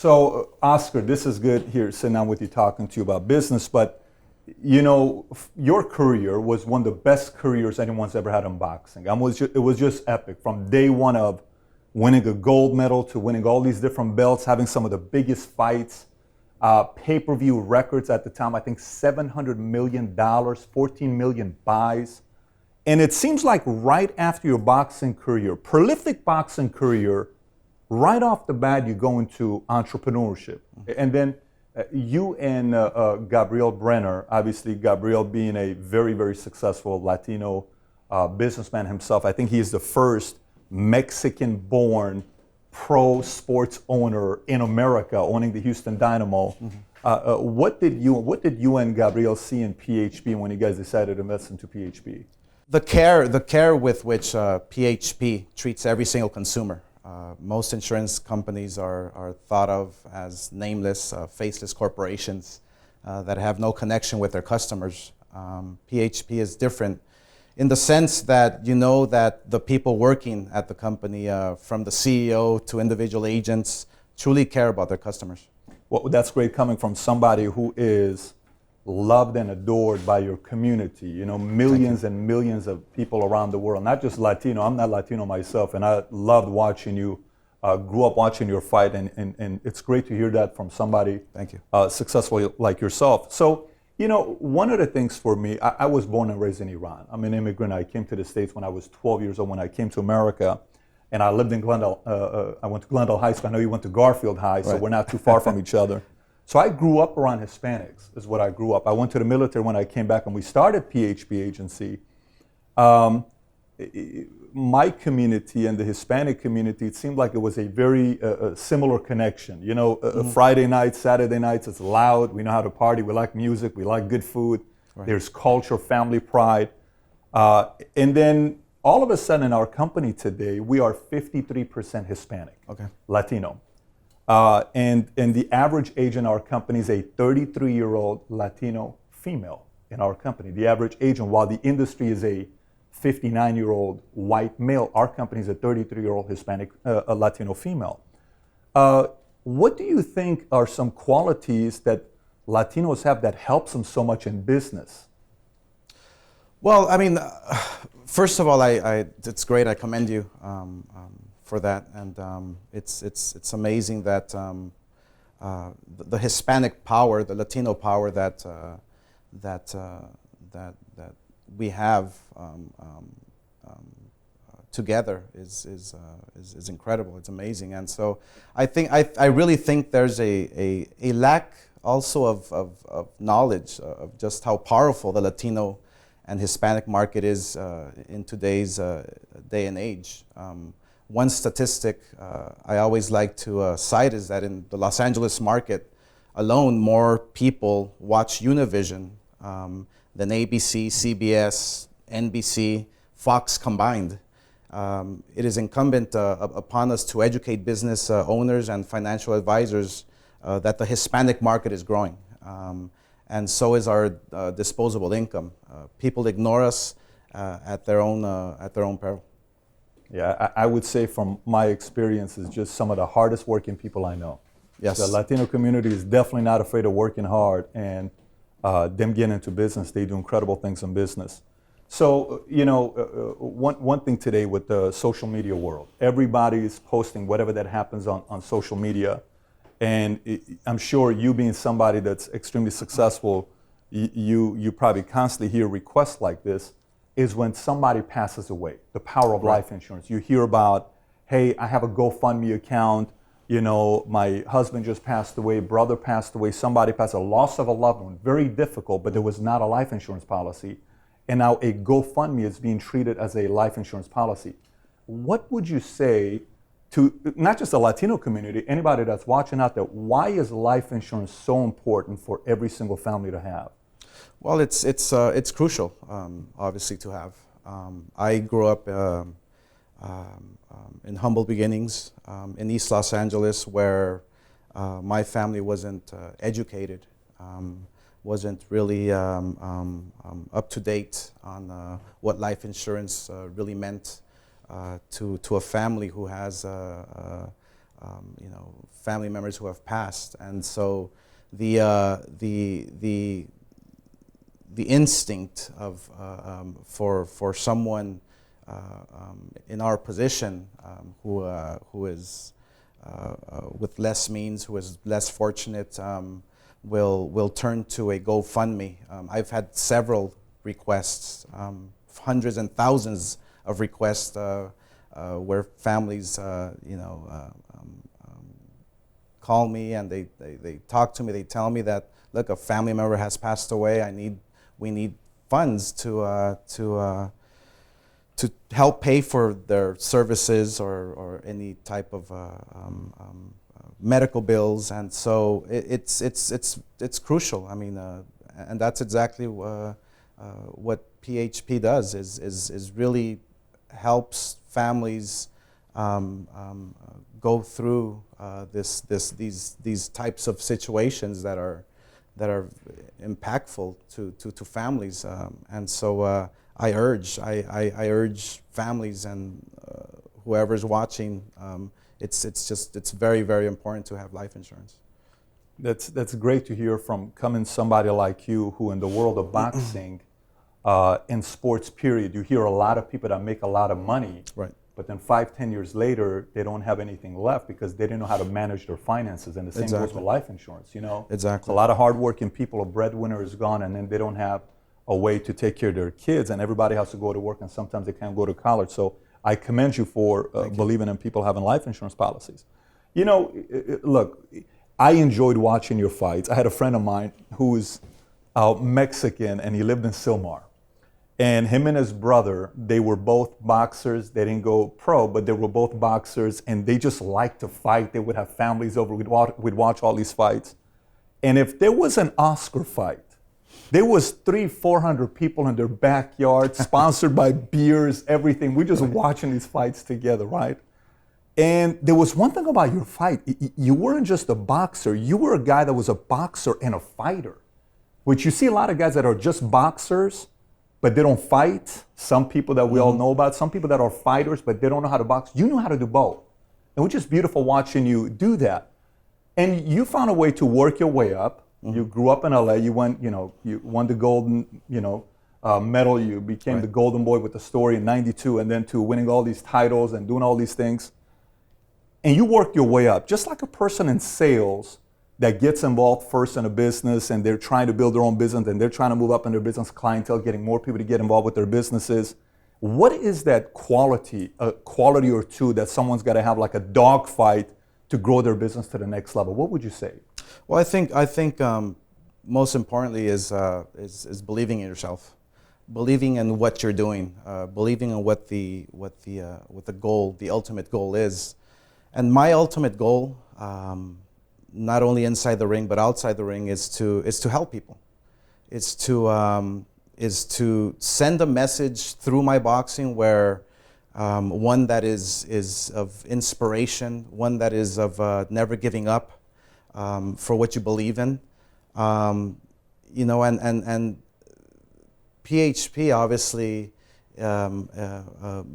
So, Oscar, this is good here sitting down with you talking to you about business, but your career was one of the best careers anyone's ever had in boxing. It was just epic from day one of winning a gold medal to winning all these different belts, having some of the biggest fights, pay-per-view records at the time, I think $700 million, 14 million buys. And it seems like right after your boxing career, prolific boxing career, right off the bat, you go into entrepreneurship. And then you and Gabriel Brener, obviously Gabriel being a very, very successful Latino businessman himself. I think he is the first Mexican-born pro sports owner in America owning the Houston Dynamo. What did you and Gabriel see in PHP when you guys decided to invest into PHP? The care with which PHP treats every single consumer. Most insurance companies are thought of as nameless, faceless corporations that have no connection with their customers. PHP is different in the sense that you know that the people working at the company, from the CEO to individual agents, truly care about their customers. Well, that's great coming from somebody who is loved and adored by your community. Millions and millions of people around the world, not just Latino. I'm not Latino myself, and I loved watching you, grew up watching your fight, and it's great to hear that from somebody Thank you. Successful like yourself. So, one of the things for me, I was born and raised in Iran. I'm an immigrant. I came to the States when I was 12 years old when I came to America, and I lived in Glendale. I went to Glendale High School. I know you went to Garfield High, so we're not too far from each other. So I grew up around Hispanics, is what I grew up. I went to the military when I came back, and we started PHP Agency. My community and the Hispanic community, it seemed like it was a very similar connection. Friday nights, Saturday nights, it's loud. We know how to party. We like music. We like good food. Right. There's culture, family pride. And then all of a sudden in our company today, we are 53% Hispanic, Latino. And the average age in our company is a 33-year-old Latino female in our company. The average age, and while the industry is a 59-year-old white male, our company is a 33-year-old Hispanic Latino female. What do you think are some qualities that Latinos have that helps them so much in business? Well, I mean, first of all, it's great. I commend you for that, and it's amazing that the Hispanic power, the Latino power that we have together is incredible. It's amazing, and so I really think there's a lack also of knowledge of just how powerful the Latino and Hispanic market is in today's day and age. One statistic I always like to cite is that in the Los Angeles market alone, more people watch Univision than ABC, CBS, NBC, Fox combined. It is incumbent upon us to educate business owners and financial advisors that the Hispanic market is growing. And so is our disposable income. People ignore us at their own peril. Yeah, I would say from my experience, is just some of the hardest working people I know. Yes. The Latino community is definitely not afraid of working hard, and them getting into business, they do incredible things in business. So, one thing today with the social media world, everybody's posting whatever that happens on social media. And I'm sure you being somebody that's extremely successful, you probably constantly hear requests like this, is when somebody passes away, the power of life insurance. You hear about, hey, I have a GoFundMe account, my husband just passed away, brother passed away, somebody passed, a loss of a loved one, very difficult, but there was not a life insurance policy. And now a GoFundMe is being treated as a life insurance policy. What would you say to not just the Latino community, anybody that's watching out there, why is life insurance so important for every single family to have? Well, it's crucial, obviously, to have. I grew up in humble beginnings in East Los Angeles, where my family wasn't educated, wasn't really up to date on what life insurance really meant to a family who has family members who have passed, and so the instinct of for someone in our position who is with less means, who is less fortunate, will turn to a GoFundMe. I've had several requests, hundreds and thousands of requests where families, call me and they talk to me. They tell me that, look, a family member has passed away. We need funds to help pay for their services or any type of medical bills, and so it's crucial. I mean, and that's exactly what PHP does is really helps families go through these types of situations that are impactful to families, and so I urge families and whoever's watching. It's very, very important to have life insurance. That's great to hear from coming somebody like you, who in the world of boxing, in sports period, you hear a lot of people that make a lot of money, right? But then 5-10 years later, they don't have anything left because they didn't know how to manage their finances. And the same goes with life insurance, Exactly. A lot of hardworking people, a breadwinner is gone, and then they don't have a way to take care of their kids, and everybody has to go to work, and sometimes they can't go to college. So I commend you for believing in people having life insurance policies. Look, I enjoyed watching your fights. I had a friend of mine who is Mexican, and he lived in Silmar. And him and his brother, they were both boxers. They didn't go pro, but they were both boxers, and they just liked to fight. They would have families over. We'd watch all these fights. And if there was an Oscar fight, there was 300-400 people in their backyard, sponsored by beers, everything. We're just watching these fights together, right? And there was one thing about your fight. You weren't just a boxer. You were a guy that was a boxer and a fighter, which you see a lot of guys that are just boxers, but they don't fight. Some people that we all know about, some people that are fighters, but they don't know how to box. You know how to do both. And it was just beautiful watching you do that. And you found a way to work your way up. You grew up in LA. You went, you won the golden, medal. You became the golden boy with the story in '92, and then to winning all these titles and doing all these things. And you worked your way up, just like a person in sales that gets involved first in a business, and they're trying to build their own business, and they're trying to move up in their business clientele, getting more people to get involved with their businesses. What is that quality, a quality or two that someone's got to have, like a dog fight, to grow their business to the next level? What would you say? Well, I think most importantly is believing in yourself, believing in what you're doing, believing in what the goal, the ultimate goal is. And my ultimate goal, not only inside the ring but outside the ring, is to help people. Is to send a message through my boxing where one that is of inspiration, one that is of never giving up for what you believe in, and PHP obviously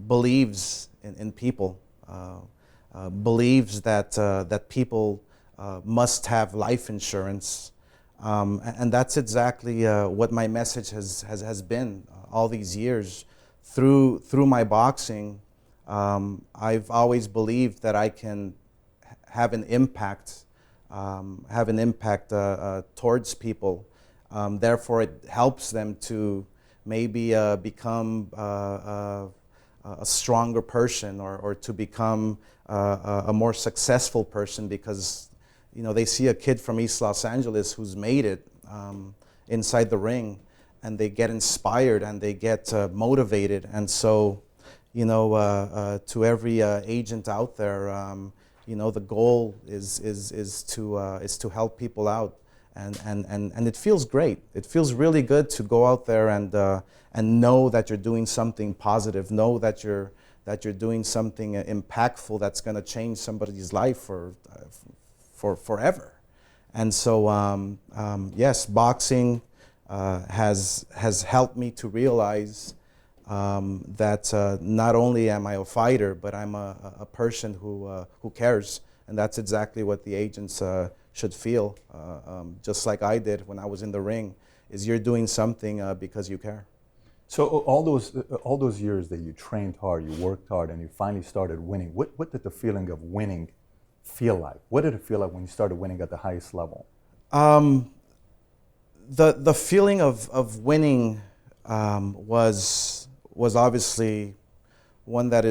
believes in people, believes that people must have life insurance, and that's exactly what my message has been all these years. Through my boxing, I've always believed that I can have an impact towards people. Therefore, it helps them to maybe become a stronger person, or to become a more successful person, because they see a kid from East Los Angeles who's made it inside the ring, and they get inspired and they get motivated. And so, to every agent out there, the goal is to help people out, and it feels great. It feels really good to go out there and know that you're doing something positive, know that you're doing something impactful that's going to change somebody's life for forever. And so, yes, boxing has helped me to realize that not only am I a fighter, but I'm a person who cares And that's exactly what the agents should feel, just like I did when I was in the ring, is you're doing something because you care. So all those years that you trained hard, you worked hard, and you finally started winning, what did the feeling of winning feel like? What did it feel like when you started winning at the highest level? The feeling of winning was obviously one that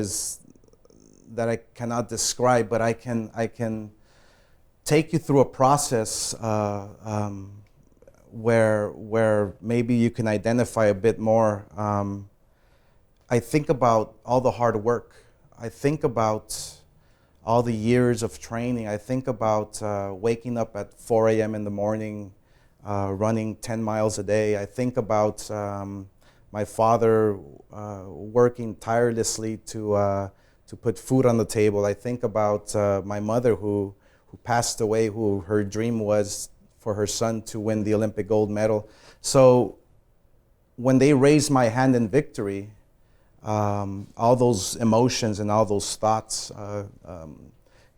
I cannot describe, but I can take you through a process where maybe you can identify a bit more. I think about all the hard work. I think about all the years of training. I think about waking up at 4 a.m. in the morning, running 10 miles a day. I think about my father working tirelessly to put food on the table. I think about my mother who passed away, who her dream was for her son to win the Olympic gold medal. So when they raised my hand in victory, all those emotions and all those thoughts,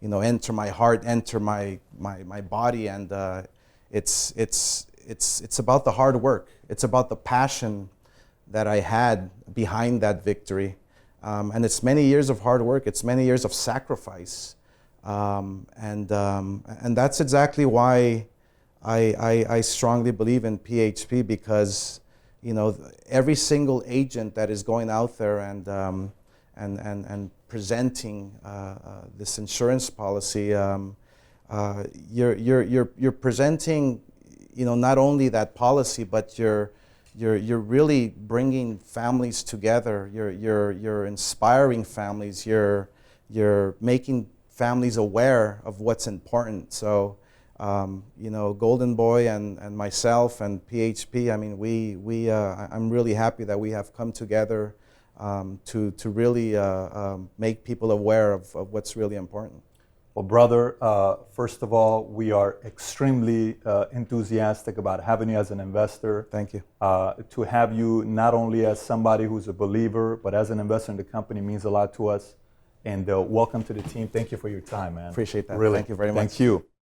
enter my heart, enter my body, and it's about the hard work. It's about the passion that I had behind that victory, and it's many years of hard work. It's many years of sacrifice, and that's exactly why I strongly believe in PHP, because every single agent that is going out there and presenting this insurance policy, you're presenting not only that policy, but you're really bringing families together. You're inspiring families. You're making families aware of what's important. So Golden Boy and myself and PHP, I mean, I'm really happy that we have come together to really make people aware of what's really important. Well, brother, first of all, we are extremely enthusiastic about having you as an investor. Thank you. To have you not only as somebody who's a believer, but as an investor in the company means a lot to us. And welcome to the team. Thank you for your time, man. Appreciate that. Really. Thank you very much. Thank you.